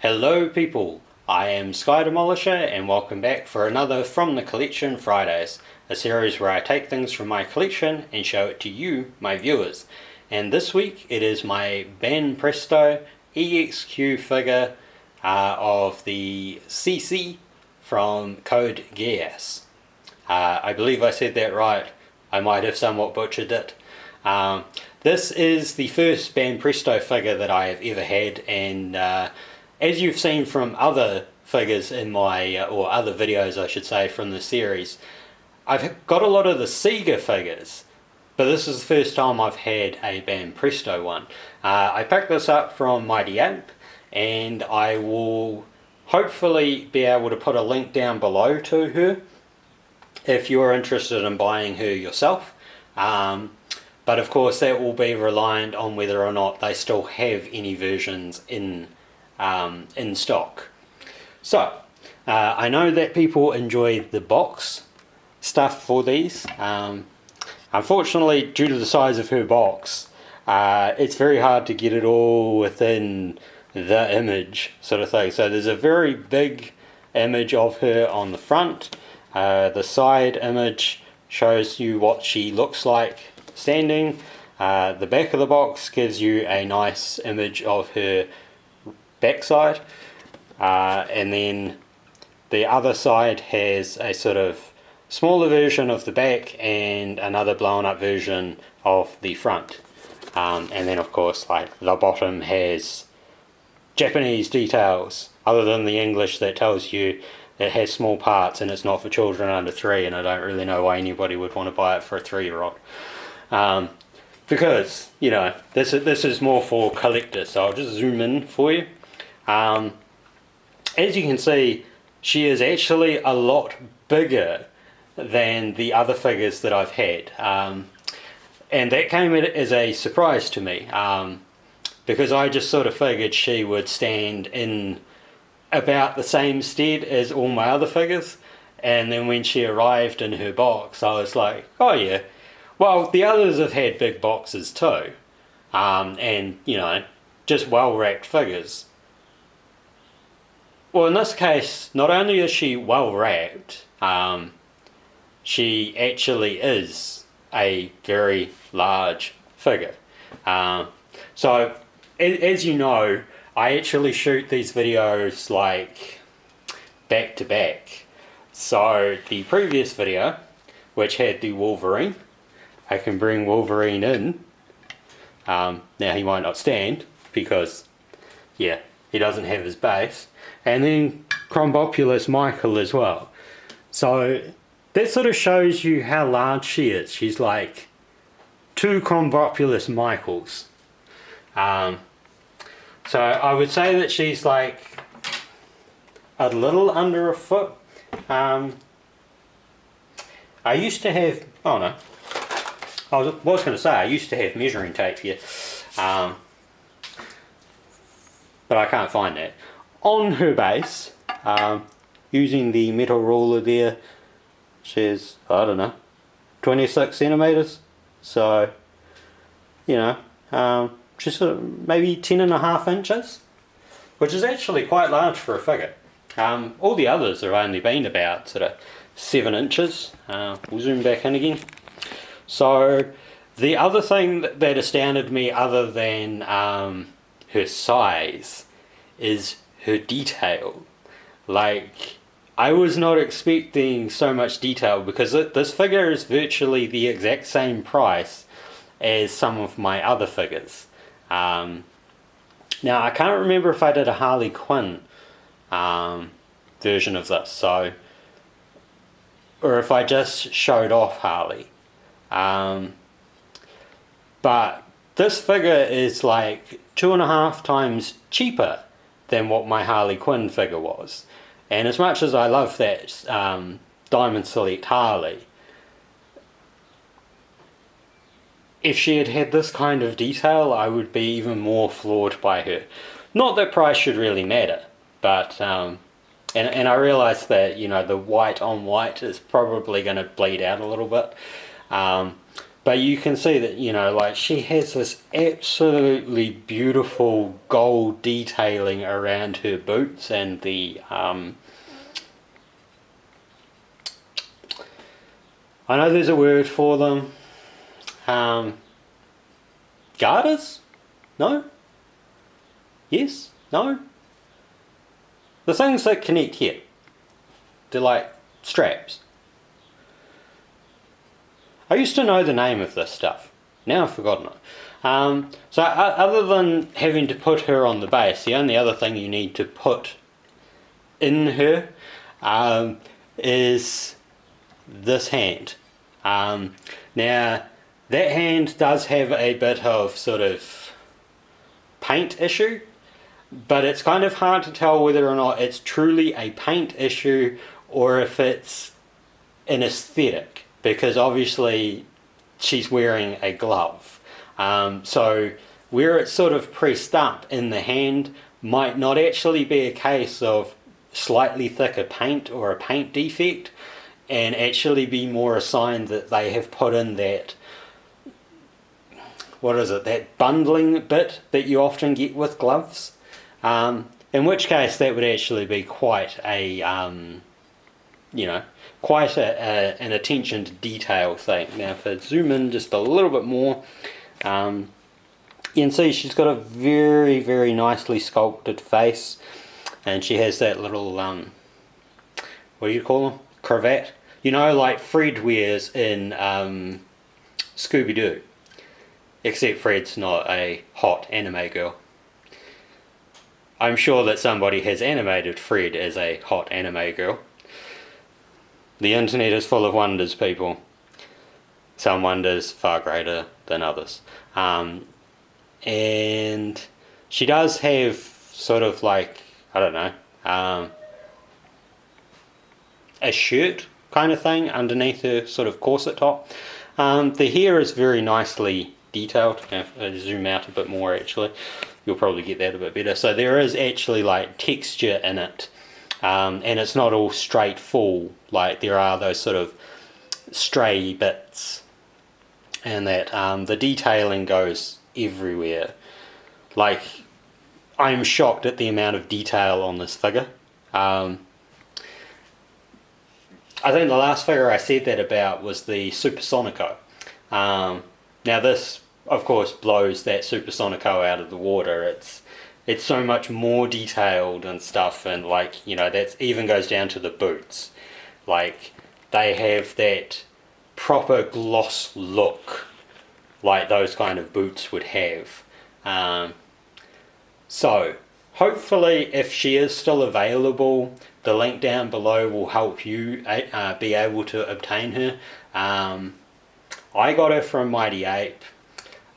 Hello people, I am Sky Demolisher and welcome back for another From the Collection Fridays, a series where I take things from my collection and show it to you, my viewers. And this week it is my Banpresto EXQ figure of the CC from Code Geass. I believe I said that right. I might have somewhat butchered it. This is the first Banpresto figure that I have ever had, and as you've seen from other figures in my, or other videos I should say, from the series, I've got a lot of the Sega figures, but this is the first time I've had a Banpresto one. I picked this up from Mighty Ape, and I will hopefully be able to put a link down below to her if you're interested in buying her yourself. But of course that will be reliant on whether or not they still have any versions in stock. So I know that people enjoy the box stuff for these. Unfortunately, due to the size of her box, it's very hard to get it all within the image sort of thing. So there's a very big image of her on the front. The side image shows you what she looks like standing. The back of the box gives you a nice image of her backside, and then the other side has a sort of smaller version of the back and another blown up version of the front, and then of course like the bottom has Japanese details other than the English that tells you it has small parts and it's not for children under 3, and I don't really know why anybody would want to buy it for a 3-year-old. Because, you know, this is more for collectors, so I'll just zoom in for you. As you can see, she is actually a lot bigger than the other figures that I've had. And that came as a surprise to me, because I just sort of figured she would stand in about the same stead as all my other figures. And then when she arrived in her box, I was like, oh yeah, well, the others have had big boxes too, and, you know, just well-wrapped figures. Well, in this case, not only is she well-wrapped, she actually is a very large figure. So, as you know, I actually shoot these videos like back to back. So, the previous video, which had the Wolverine, I can bring Wolverine in. Now he might not stand because, yeah, he doesn't have his base. And then Chrombopulus Michael as well. So that sort of shows you how large she is. She's like 2 Chrombopulus Michaels. So I would say that she's like a little under a foot. I used to have, oh no, I was going to say I used to have measuring tape here, but I can't find that. On her base, using the metal ruler there, she's, I don't know, 26 centimeters. So, you know, she's sort of maybe 10.5 inches, which is actually quite large for a figure. All the others have only been about sort of 7 inches. We'll zoom back in again. So the other thing that astounded me, other than her size, is her detail. Like, I was not expecting so much detail, because this figure is virtually the exact same price as some of my other figures. Now I can't remember if I did a Harley Quinn version of this, so, or if I just showed off Harley. But this figure is like 2.5 times cheaper than what my Harley Quinn figure was. And as much as I love that Diamond Select Harley, if she had had this kind of detail, I would be even more floored by her. Not that price should really matter, but and I realise that, you know, the white on white is probably going to bleed out a little bit. But you can see that, you know, like she has this absolutely beautiful gold detailing around her boots and the I know there's a word for them. Garters? No? Yes? No? The things that connect here. They're like straps. I used to know the name of this stuff. Now I've forgotten it. So other than having to put her on the base, the only other thing you need to put in her is this hand. Now, that hand does have a bit of sort of paint issue, but it's kind of hard to tell whether or not it's truly a paint issue or if it's an aesthetic, because obviously she's wearing a glove. So where it's sort of pressed up in the hand might not actually be a case of slightly thicker paint or a paint defect, and actually be more a sign that they have put in that, what is it, that bundling bit that you often get with gloves. In which case that would actually be quite a, you know, quite an attention to detail thing. Now if I zoom in just a little bit more, you can see she's got a very, very nicely sculpted face, and she has that little, what do you call them? Cravat. You know, like Fred wears in Scooby-Doo. Except Fred's not a hot anime girl. I'm sure that somebody has animated Fred as a hot anime girl. The internet is full of wonders, people. Some wonders far greater than others. And she does have sort of like, I don't know, a shirt kind of thing underneath her sort of corset top. The hair is very nicely detailed. If I zoom out a bit more, actually, you'll probably get that a bit better. So there is actually like texture in it, and it's not all straight full, like there are those sort of stray bits, and that the detailing goes everywhere. Like, I'm shocked at the amount of detail on this figure. I think the last figure I said that about was the Supersonico. Now this, of course, blows that Supersonico out of the water. It's so much more detailed and stuff, and like, you know, that even goes down to the boots. Like, they have that proper gloss look, like those kind of boots would have. So, hopefully, if she is still available, the link down below will help you be able to obtain her. I got her from Mighty Ape.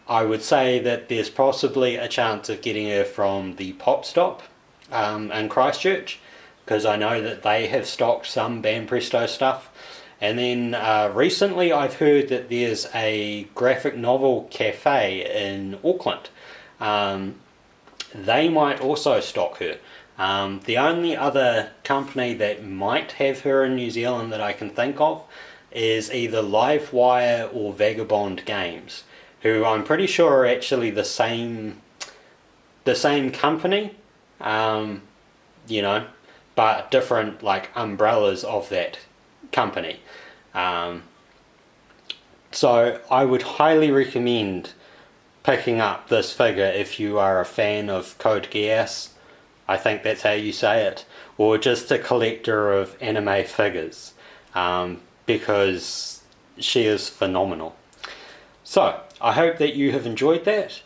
I would say that there's possibly a chance of getting her from the Pop Stop in Christchurch, because I know that they have stocked some Banpresto stuff. And then recently I've heard that there's a graphic novel cafe in Auckland. They might also stock her. The only other company that might have her in New Zealand that I can think of is either Livewire or Vagabond Games, who I'm pretty sure are actually the same company, you know, but different like umbrellas of that company. So I would highly recommend picking up this figure if you are a fan of Code Geass, I think that's how you say it, or just a collector of anime figures, because she is phenomenal. So, I hope that you have enjoyed that,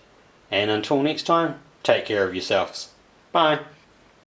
and until next time, take care of yourselves. Bye.